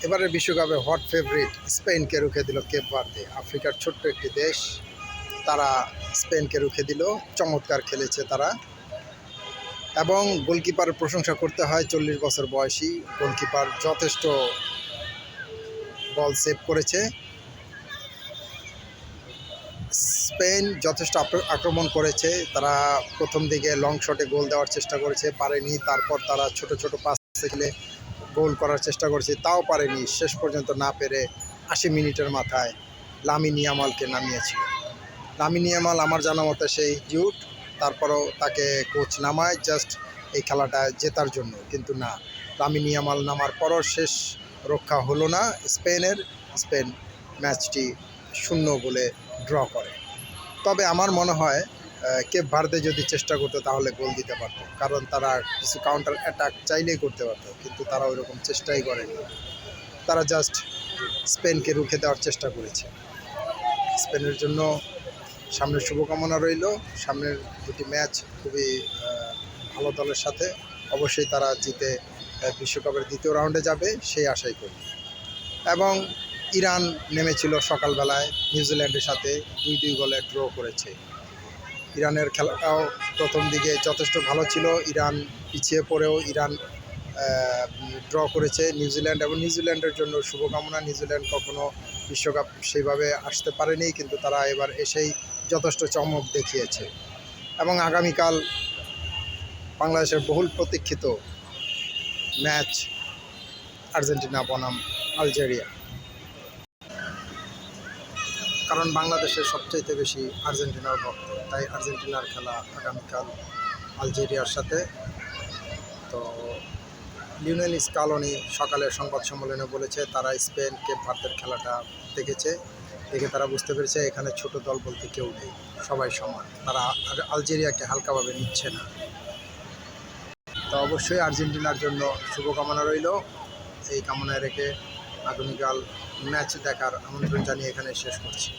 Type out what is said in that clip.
এবারের বিশ্বকাপে hot favourite স্পেনকে রুখে দিল কেপ ভার্দে। আফ্রিকার ছোট্ট একটি দেশ, তারা স্পেনকে রুখে দিল। চমৎকার খেলেছে তারা, এবং গোলকিপারের প্রশংসা করতে হয়। 40 বছর বয়সী গোলকিপার যথেষ্ট বল সেভ করেছে। স্পেন যথেষ্ট আক্রমণ করেছে, তারা প্রথম দিকে লং শটে গোল দেওয়ার চেষ্টা করেছে, পারেনি। তারপর তারা ছোট ছোট পাস খেলে গোল করার চেষ্টা করেছে, তাও পারেনি। শেষ পর্যন্ত না পেরে 80 মিনিটের মাথায় লামিন ইয়ামালকে নামিয়েছিল। লামিন ইয়ামাল আমার জানা মতে সেই জুট, তারপরেও তাকে কোচ নামায় জাস্ট এই খেলাটা জেতার জন্য, কিন্তু না, লামিন ইয়ামাল নামার পরও শেষ রক্ষা হলো না স্পেনের। স্পেন ম্যাচটি 0 গোলে ড্র করে। তবে আমার মনে হয় কেপ ভার্দে যদি চেষ্টা করতো তাহলে গোল দিতে পারতো, কারণ তারা কিছু কাউন্টার অ্যাটাক চাইলেই করতে পারতো, কিন্তু তারা ওইরকম চেষ্টাই করেনি। তারা জাস্ট স্পেনকে রুখে দেওয়ার চেষ্টা করেছে। স্পেনের জন্য সামনের শুভকামনা রইল। সামনের দুটি ম্যাচ খুবই ভালো দলের সাথে, অবশ্যই তারা জিতে বিশ্বকাপের দ্বিতীয় রাউন্ডে যাবে সেই আশাই করি। এবং ইরান নেমেছিল সকালবেলায় নিউজিল্যান্ডের সাথে, 2-2 গোলে ড্র করেছে। ইরানের খেলাটাও প্রথম দিকে যথেষ্ট ভালো ছিল। ইরান পিছিয়ে পড়েও ইরান ড্র করেছে নিউজিল্যান্ড, এবং নিউজিল্যান্ডের জন্য শুভকামনা। নিউজিল্যান্ড কখনো বিশ্বকাপ সেইভাবে আসতে পারেনি, কিন্তু তারা এবার এসেই যথেষ্ট চমক দেখিয়েছে। এবং আগামীকাল বাংলাদেশের বহুল প্রতীক্ষিত ম্যাচ আর্জেন্টিনা বনাম আলজেরিয়া, কারণ বাংলাদেশের সবচাইতে বেশি আর্জেন্টিনার ভক্ত, তাই আর্জেন্টিনার খেলা আগামীকাল আলজেরিয়ার সাথে। তো লিওনেল স্কালোনি সকালের সংবাদ সম্মেলনে বলেছে তারা স্পেন কেপ ভার্দের খেলাটা দেখে তারা বুঝতে পেরেছে এখানে ছোট দল বলতে কেউ নেই, সবাই সমান। তারা আলজেরিয়াকে হালকাভাবে নিচ্ছে না। তো অবশ্যই আর্জেন্টিনার জন্য শুভকামনা রইল। এই কামনায় রেখে আগামীকাল ম্যাচ দেখার আমন্ত্রণ জানিয়ে এখানে শেষ করছি।